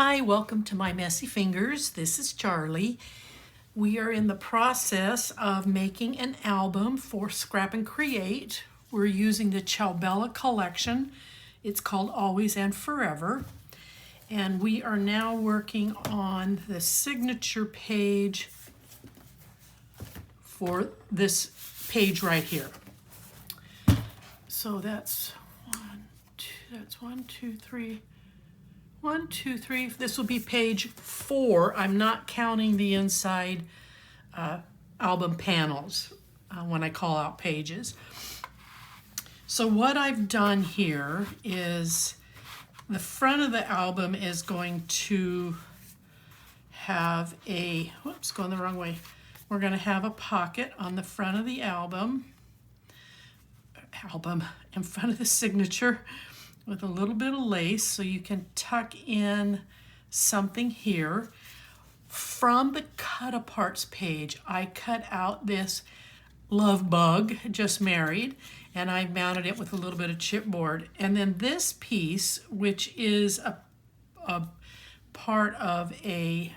Hi, welcome to My Messy Fingers. This is Charlie. We are in the process of making an album for Scrap and Create. We're using the Ciao collection. It's called Always and Forever. And we are now working on the signature page for this page right here. So that's one, two, three. 1, 2, 3. This will be page 4. I'm not counting the inside album panels when I call out pages. So what I've done here is the front of the album is going to have a, whoops, going the wrong way. We're going to have a pocket on the front of the album in front of the signature, with a little bit of lace so you can tuck in something here. From the cut aparts page, I cut out this love bug, just married, and I mounted it with a little bit of chipboard. And then this piece, which is a part of a,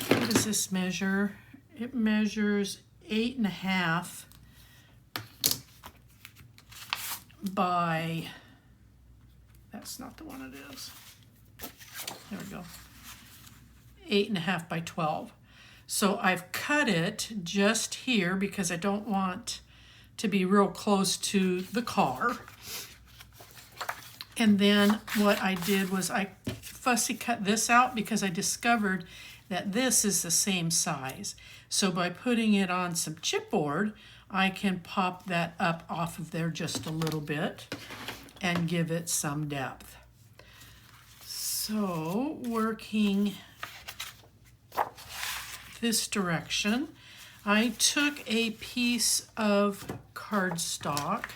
what does this measure? It measures 8.5 by, that's not the one it is. There we go. 8.5 by 12. So I've cut it just here because I don't want to be real close to the car. And then what I did was I fussy cut this out because I discovered that this is the same size. So by putting it on some chipboard, I can pop that up off of there just a little bit and give it some depth. So working this direction, I took a piece of cardstock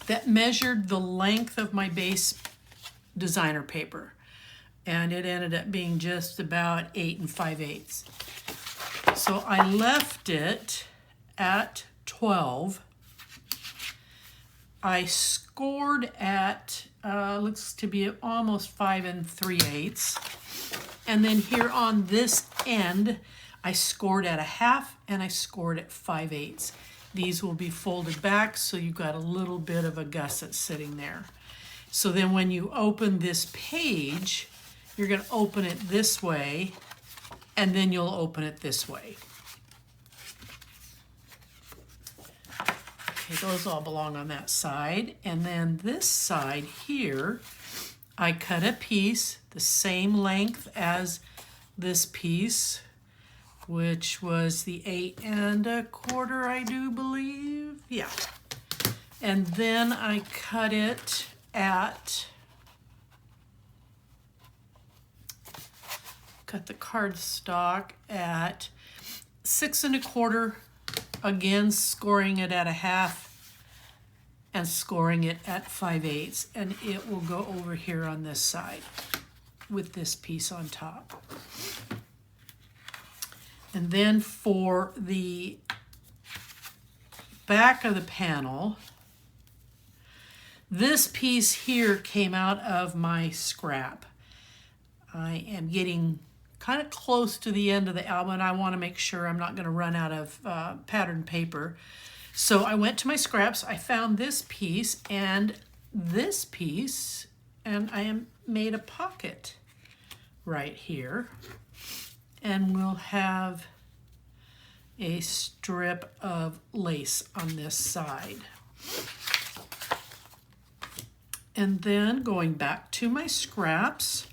that measured the length of my base designer paper, and it ended up being just about 8 5/8. So I left it at 12. I scored at, looks to be almost 5 3/8. And then here on this end, I scored at 1/2 and I scored at 5/8. These will be folded back, so you've got a little bit of a gusset sitting there. So then when you open this page, you're going to open it this way, and then you'll open it this way. Okay, those all belong on that side. And then this side here, I cut a piece the same length as this piece, which was the 8 1/4, I do believe. Yeah. And then I cut it at, cut the cardstock at 6 1/4, again scoring it at 1/2 and scoring it at 5/8, and it will go over here on this side with this piece on top. And then for the back of the panel, this piece here came out of my scrap. I am getting kind of close to the end of the album, and I want to make sure I'm not going to run out of pattern paper. So I went to my scraps, I found this piece and this piece, and I made a pocket right here. And we'll have a strip of lace on this side. And then going back to my scraps,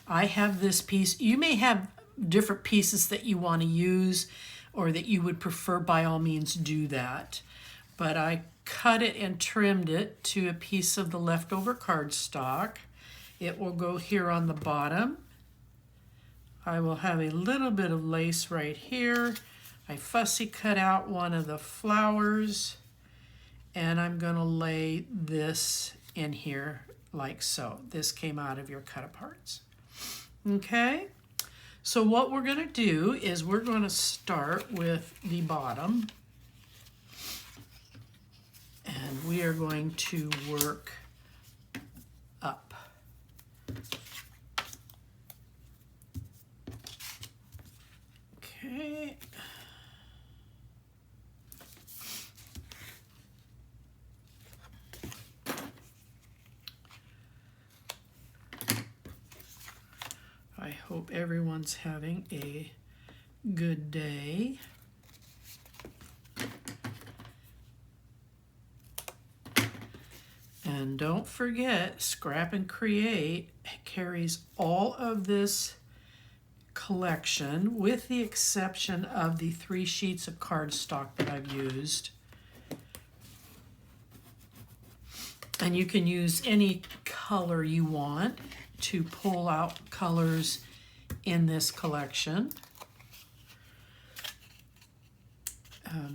I have this piece. You may have different pieces that you want to use or that you would prefer. By all means, do that. But I cut it and trimmed it to a piece of the leftover cardstock. It will go here on the bottom. I will have a little bit of lace right here. I fussy cut out one of the flowers, and I'm going to lay this in here like so. This came out of your cut aparts. Okay, so what we're going to do is we're going to start with the bottom, and we are going to work up. Okay. I hope everyone's having a good day. And don't forget, Scrap and Create carries all of this collection with the exception of the 3 sheets of cardstock that I've used. And you can use any color you want to pull out colors in this collection.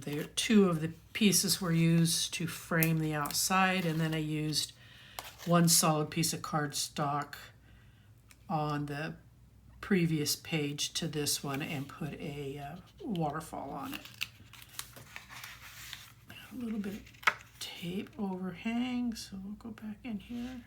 There, 2 of the pieces were used to frame the outside, and then I used 1 solid piece of cardstock on the previous page to this one and put a waterfall on it. A little bit of tape overhang, so we'll go back in here.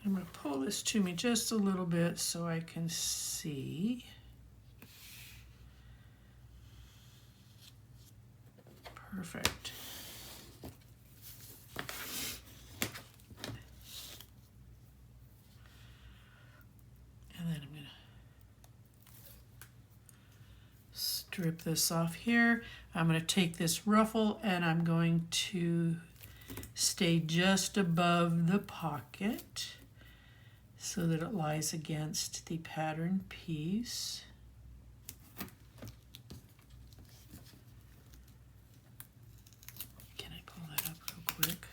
I'm going to pull this to me just a little bit so I can see. Perfect. And then I'm going to strip this off here. I'm going to take this ruffle and I'm going to stay just above the pocket so that it lies against the pattern piece. Can I pull that up real quick?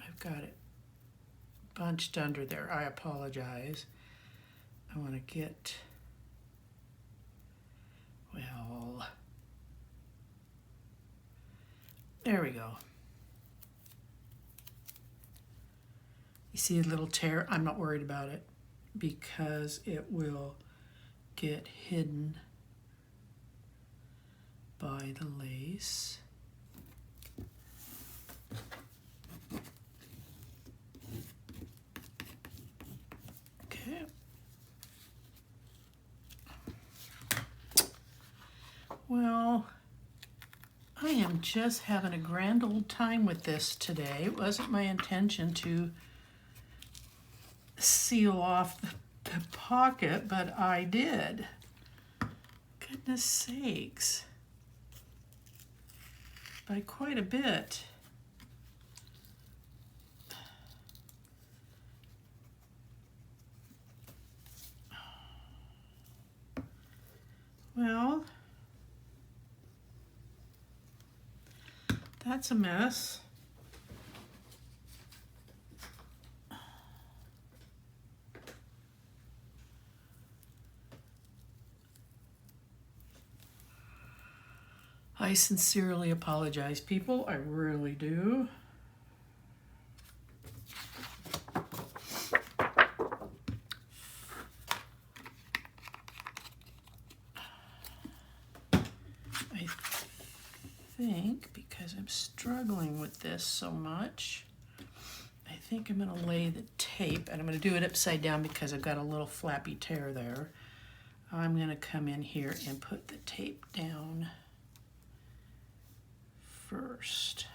I've got it bunched under there. I apologize. I want to get, well, there we go. You see a little tear? I'm not worried about it because it will get hidden by the lace. Okay. Well, I am just having a grand old time with this today. It wasn't my intention to seal off the pocket, but I did. Goodness sakes. By quite a bit. Well, that's a mess. I sincerely apologize, people. I really do. I think because I'm struggling with this so much, I think I'm going to lay the tape, and I'm going to do it upside down because I've got a little flappy tear there. I'm going to come in here and put the tape down first.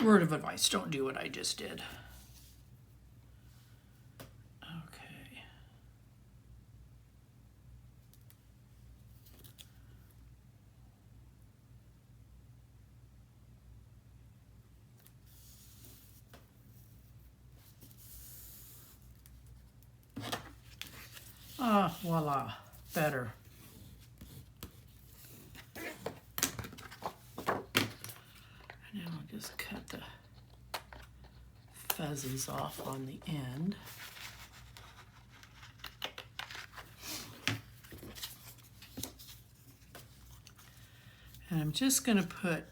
Word of advice, don't do what I just did. Okay. Voila, better. And now I'll just cut the fuzzies off on the end. And I'm just going to put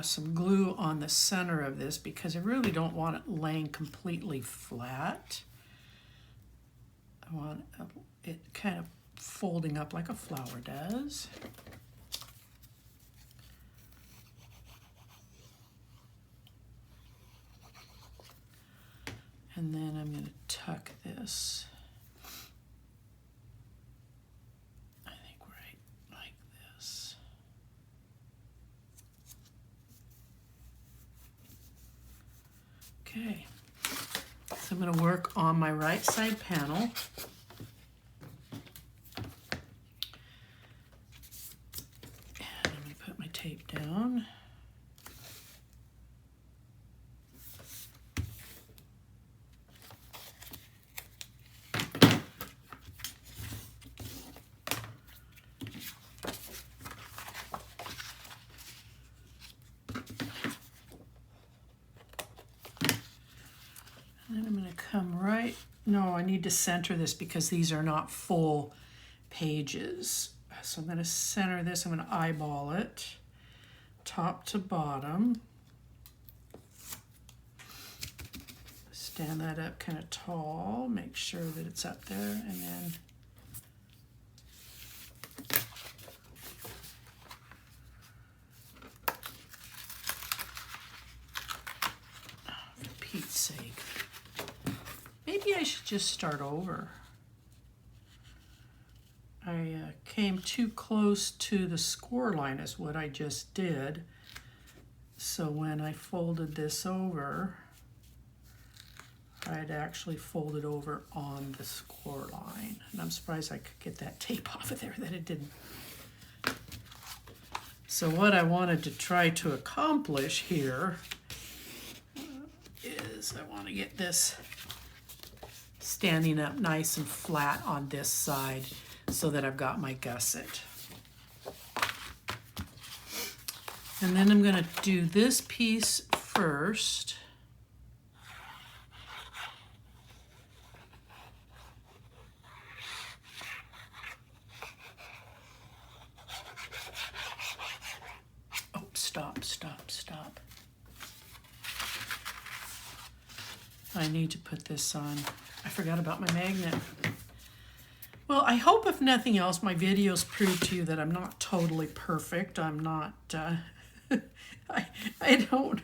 some glue on the center of this because I really don't want it laying completely flat. I want it kind of folding up like a flower does. And then I'm going to tuck this, I think, right like this. Okay, so I'm going to work on my right side panel. And I'm going to put my tape down. And then I'm going to come right, no, I need to center this because these are not full pages. So I'm going to center this, I'm going to eyeball it, top to bottom. Stand that up kind of tall, make sure that it's up there, and then for Pete's sake. Maybe I should just start over. I came too close to the score line is what I just did. So when I folded this over, I'd actually folded over on the score line. And I'm surprised I could get that tape off of there, that it didn't. So what I wanted to try to accomplish here is I want to get this standing up nice and flat on this side so that I've got my gusset. And then I'm going to do this piece first. Oh, stop, stop, stop. I need to put this on. I forgot about my magnet. Well, I hope if nothing else, my videos prove to you that I'm not totally perfect. I'm not, I don't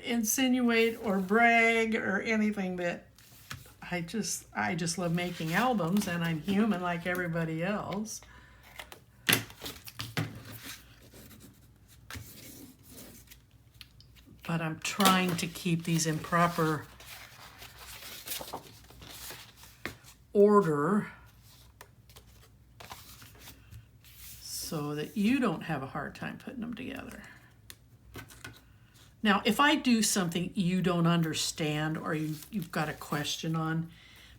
insinuate or brag or anything, that I just love making albums and I'm human like everybody else. But I'm trying to keep these in proper order so that you don't have a hard time putting them together. Now, if I do something you don't understand or you've got a question on,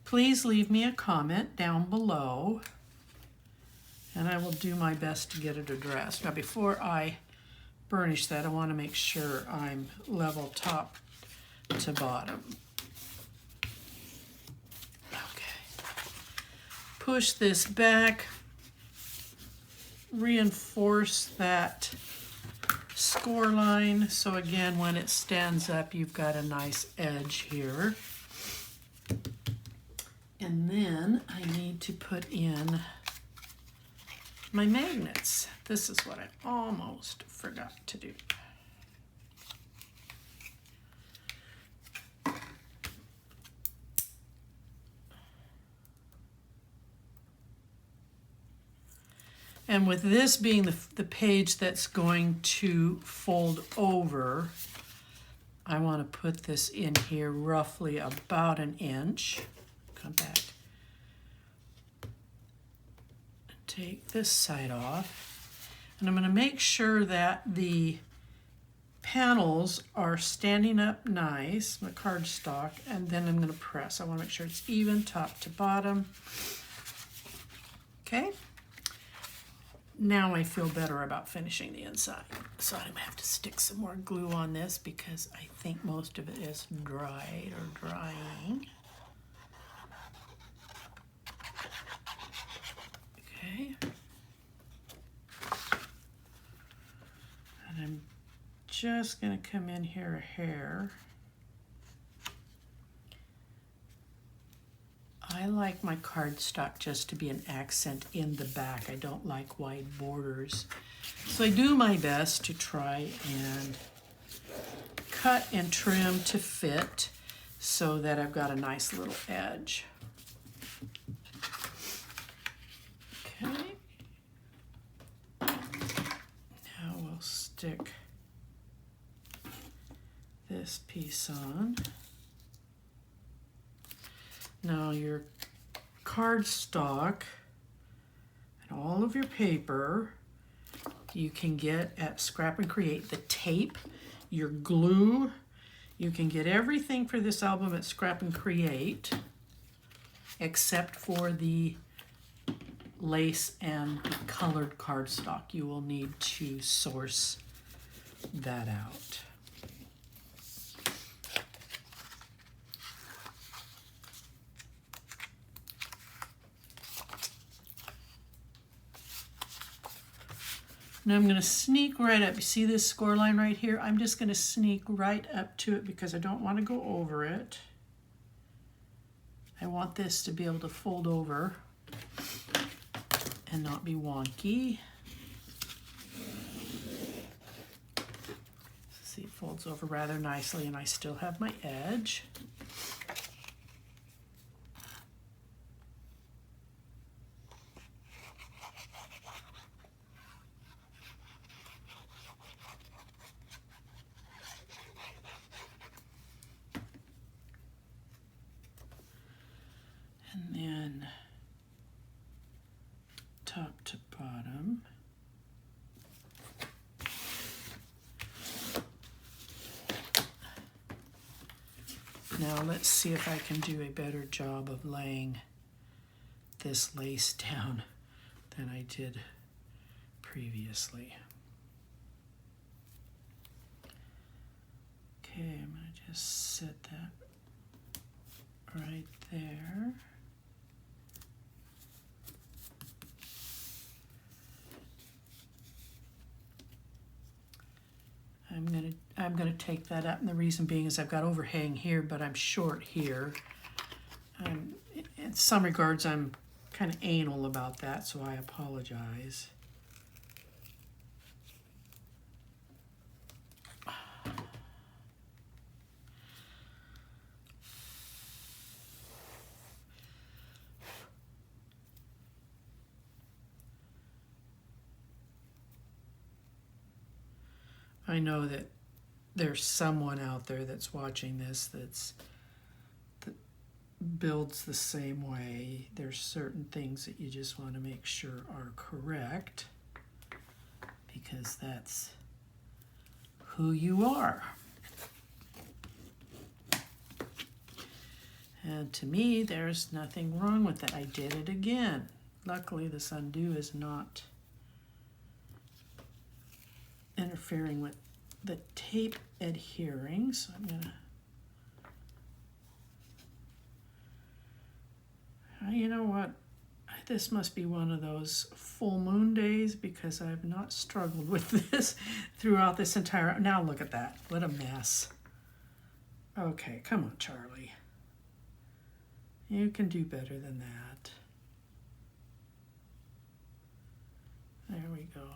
please leave me a comment down below and I will do my best to get it addressed. Now, before I burnish that, I want to make sure I'm level top to bottom. Push this back, reinforce that score line. So again, when it stands up, you've got a nice edge here. And then I need to put in my magnets. This is what I almost forgot to do. And with this being the page that's going to fold over, I want to put this in here roughly about an inch. Come back. Take this side off. And I'm going to make sure that the panels are standing up nice, my cardstock, and then I'm going to press. I want to make sure it's even top to bottom. Okay. Now I feel better about finishing the inside. So I'm gonna have to stick some more glue on this because I think most of it is dried or drying. Okay. And I'm just gonna come in here a hair. I like my cardstock just to be an accent in the back. I don't like wide borders. So I do my best to try and cut and trim to fit so that I've got a nice little edge. Okay. Now we'll stick this piece on. Now your cardstock and all of your paper you can get at Scrap and Create. The tape, your glue, you can get everything for this album at Scrap and Create except for the lace and the colored cardstock. You will need to source that out. Now I'm going to sneak right up. You see this score line right here? I'm just going to sneak right up to it because I don't want to go over it. I want this to be able to fold over and not be wonky. See, it folds over rather nicely and I still have my edge. And then top to bottom. Now let's see if I can do a better job of laying this lace down than I did previously. Okay, I'm going to just set that right there. I'm gonna take that up, and the reason being is I've got overhang here, but I'm short here. In some regards, I'm kind of anal about that, so I apologize. I know that there's someone out there that's watching this that builds the same way. There's certain things that you just want to make sure are correct because that's who you are. And to me, there's nothing wrong with that. I did it again. Luckily, this undo is not interfering with the tape adhering, so I'm gonna, you know what, this must be one of those full moon days because I've not struggled with this throughout this entire, now look at that, what a mess. Okay, come on, Charlie. You can do better than that. There we go.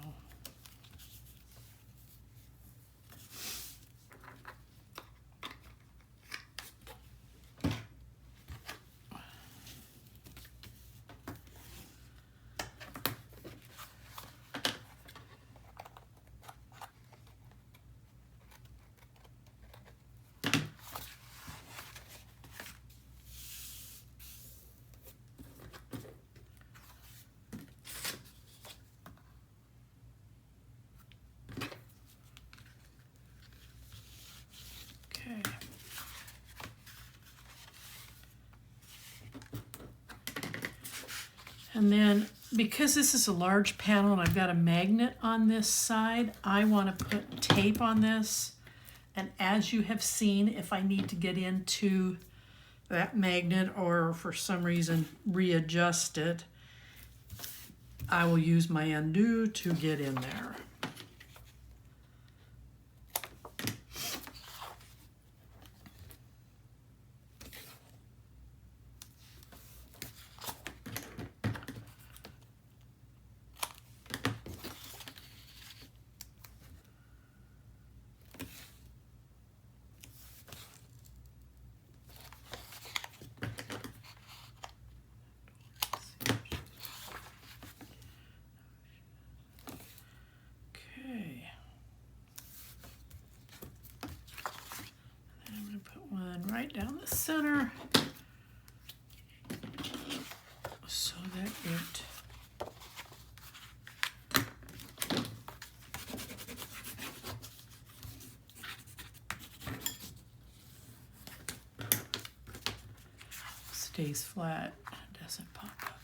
And then because this is a large panel and I've got a magnet on this side, I want to put tape on this. And as you have seen, if I need to get into that magnet or for some reason readjust it, I will use my undo to get in there. Right down the center so that it stays flat, doesn't pop up.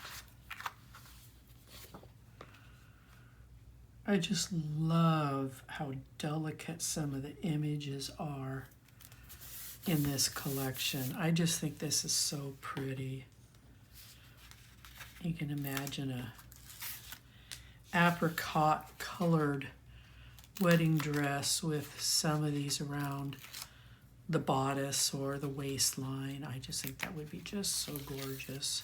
I just love how delicate some of the images are in this collection. I just think this is so pretty. You can imagine a apricot colored wedding dress with some of these around the bodice or the waistline. I just think that would be just so gorgeous.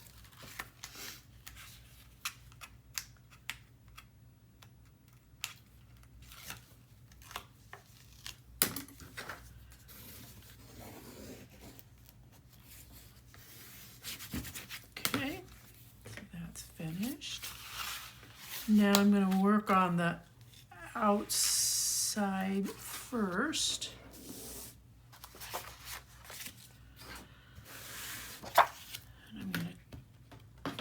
Now I'm going to work on the outside first. And I'm going to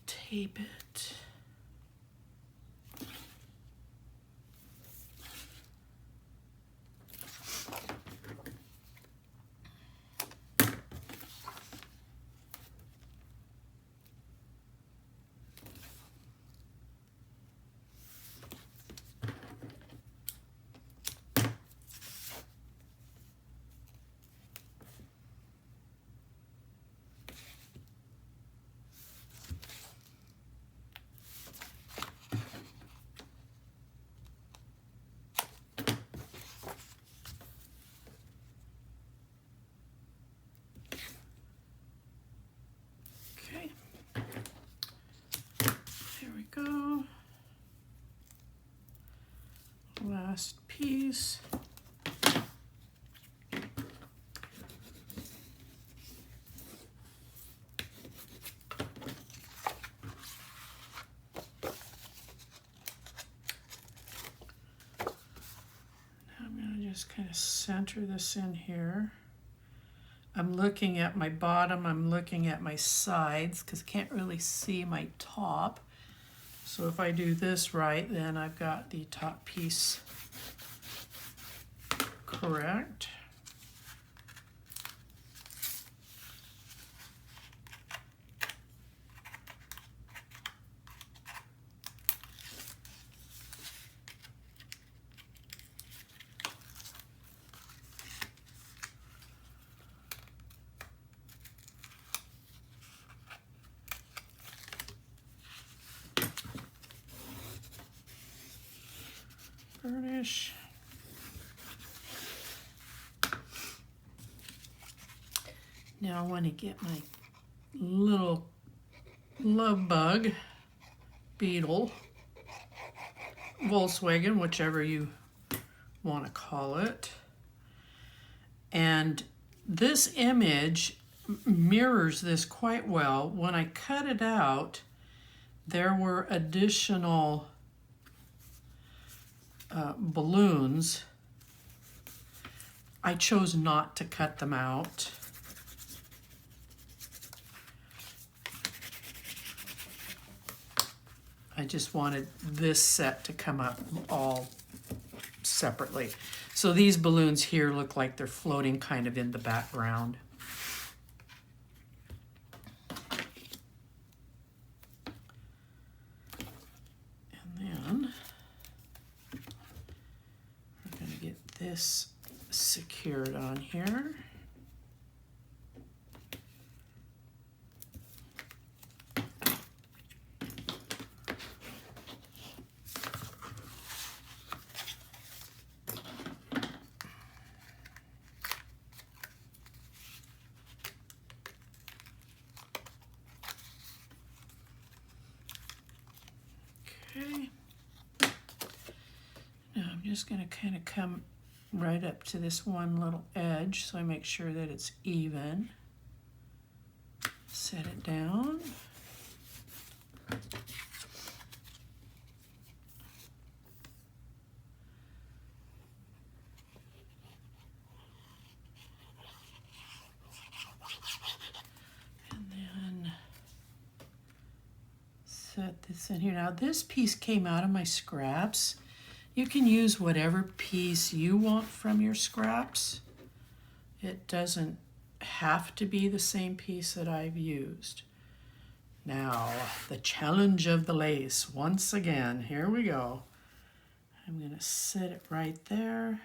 tape it. Go. Last piece. I'm going to just kind of center this in here. I'm looking at my bottom, I'm looking at my sides because I can't really see my top. So if I do this right, then I've got the top piece correct. Burnish. Now I want to get my little love bug, beetle, Volkswagen, whichever you want to call it. And this image mirrors this quite well. When I cut it out, there were additional balloons. I chose not to cut them out. I just wanted this set to come up all separately. So these balloons here look like they're floating kind of in the background. this secured on here. Okay. Now I'm just going to kind of come right up to this one little edge so I make sure that it's even. Set it down. And then set this in here. Now this piece came out of my scraps. You can use whatever piece you want from your scraps. It doesn't have to be the same piece that I've used. Now, the challenge of the lace. Once again, here we go. I'm going to set it right there.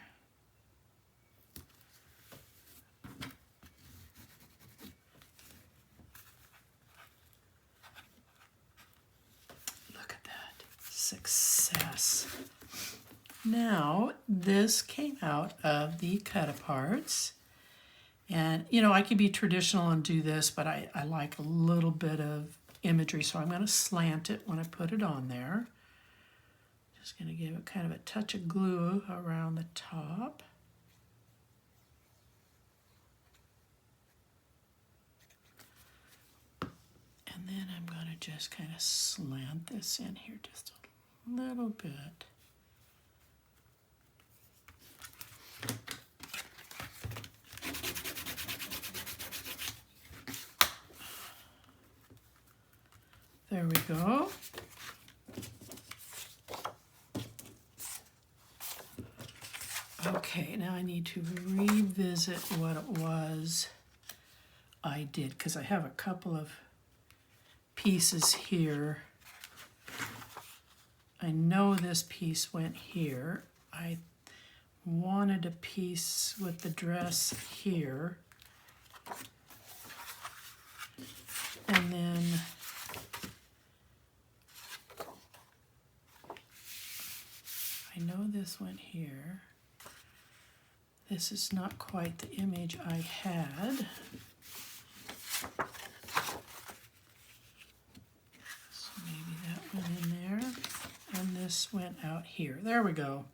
Look at that. Success. Now, this came out of the cut-aparts. And, you know, I could be traditional and do this, but I like a little bit of imagery, so I'm going to slant it when I put it on there. Just going to give it kind of a touch of glue around the top. And then I'm going to just kind of slant this in here just a little bit. There we go. Okay, now I need to revisit what it was I did, because I have a couple of pieces here. I know this piece went here. I wanted a piece with the dress here. And then I know this went here. This is not quite the image I had. So maybe that went in there. And this went out here. There we go.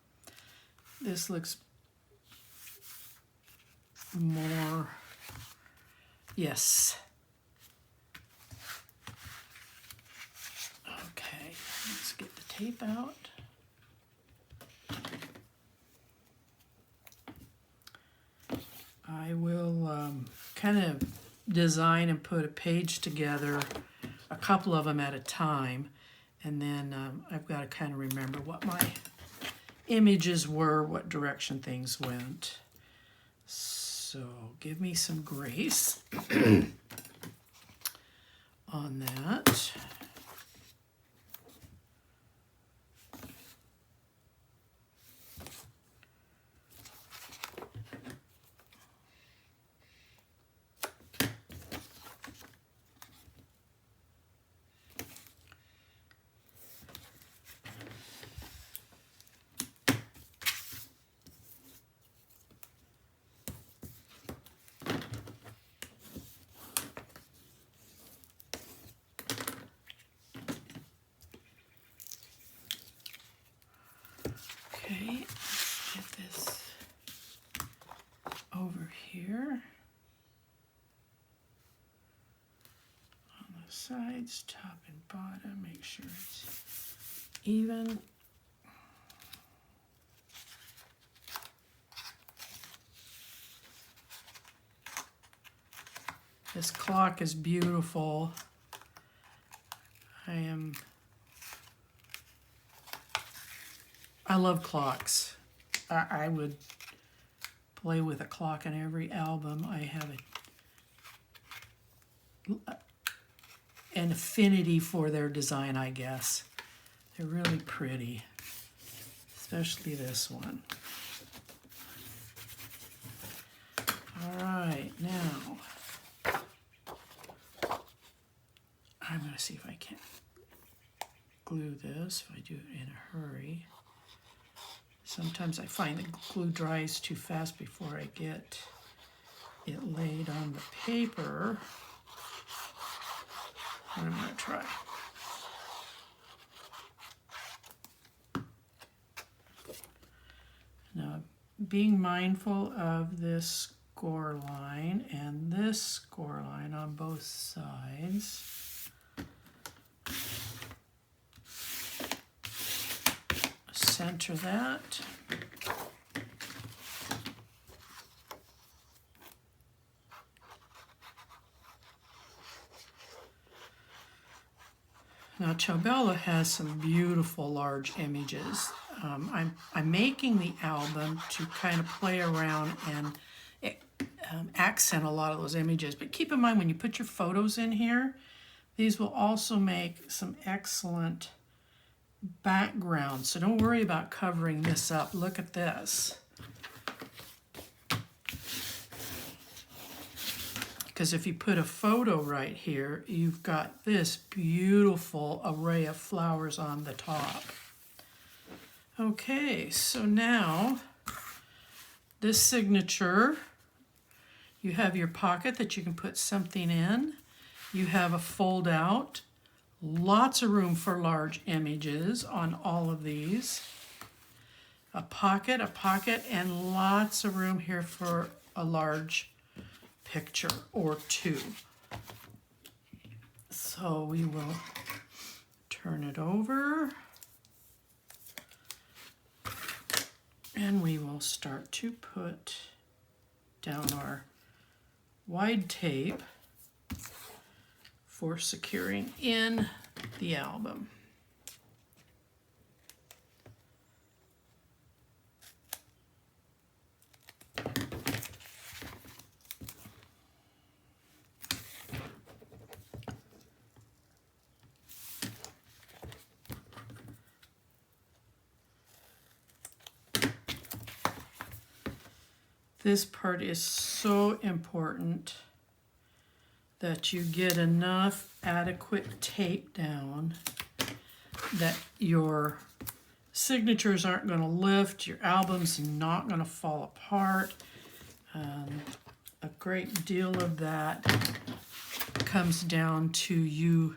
This looks more, yes. Okay, let's get the tape out. I will kind of design and put a page together, a couple of them at a time, and then I've got to kind of remember what my images were, what direction things went. So give me some grace on that. Okay, let's get this over here on the sides, top and bottom, make sure it's even. This clock is beautiful. I love clocks. I would play with a clock in every album. I have an affinity for their design, I guess. They're really pretty, especially this one. All right, now I'm going to see if I can glue this, if I do it in a hurry. Sometimes I find the glue dries too fast before I get it laid on the paper. I'm going to try. Now, being mindful of this score line and this score line on both sides. Center that. Now, Ciao has some beautiful large images. I'm making the album to kind of play around and accent a lot of those images. But keep in mind, when you put your photos in here, these will also make some excellent backgrounds. So don't worry about covering this up. Look at this. Because if you put a photo right here, you've got this beautiful array of flowers on the top. Okay, so now this signature, you have your pocket that you can put something in. You have a fold out, lots of room for large images on all of these. A pocket, and lots of room here for a large picture or two. So we will turn it over and we will start to put down our wide tape for securing in the album. This part is so important that you get enough adequate tape down that your signatures aren't going to lift, your album's not going to fall apart. A great deal of that comes down to you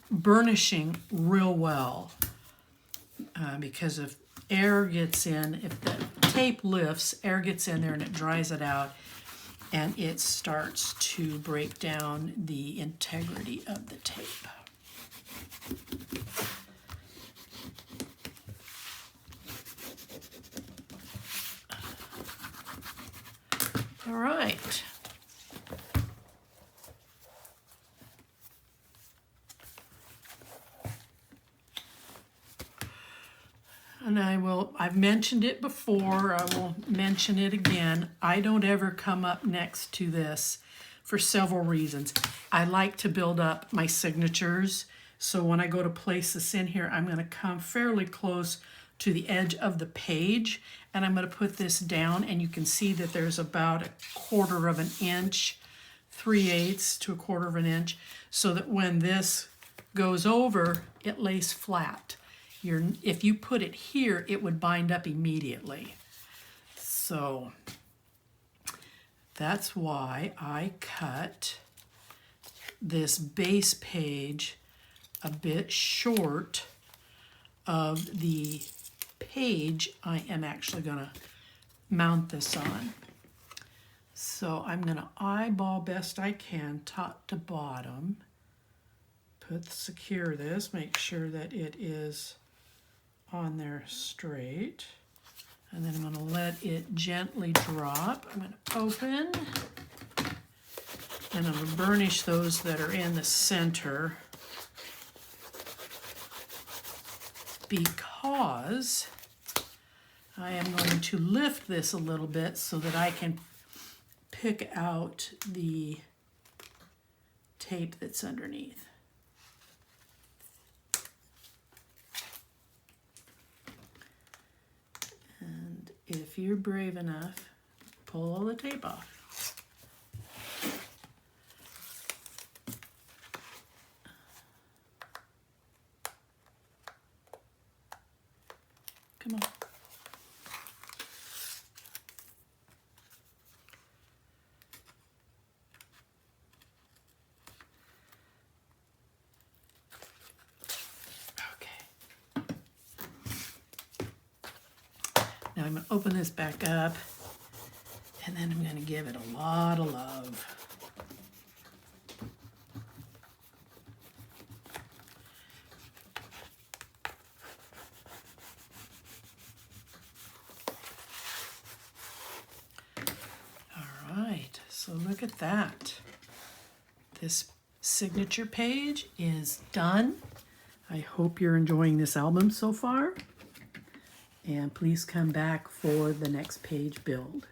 burnishing real well, because if air gets in, if the tape lifts, air gets in there and it dries it out, and it starts to break down the integrity of the tape. All right. And I've mentioned it before, I will mention it again. I don't ever come up next to this for several reasons. I like to build up my signatures, so when I go to place this in here, I'm going to come fairly close to the edge of the page, and I'm going to put this down, and you can see that there's about 1/4 of an inch, 3/8 to 1/4 of an inch, so that when this goes over, it lays flat. If you put it here, it would bind up immediately. So that's why I cut this base page a bit short of the page I am actually going to mount this on. So I'm going to eyeball best I can, top to bottom. Secure this, make sure that it is on there straight, and then I'm going to let it gently drop. I'm going to open, and I'm going to burnish those that are in the center, because I am going to lift this a little bit so that I can pick out the tape that's underneath. If you're brave enough, pull all the tape off. Come on. Now I'm going to open this back up, and then I'm going to give it a lot of love. All right, so look at that. This signature page is done. I hope you're enjoying this album so far. And please come back for the next page build.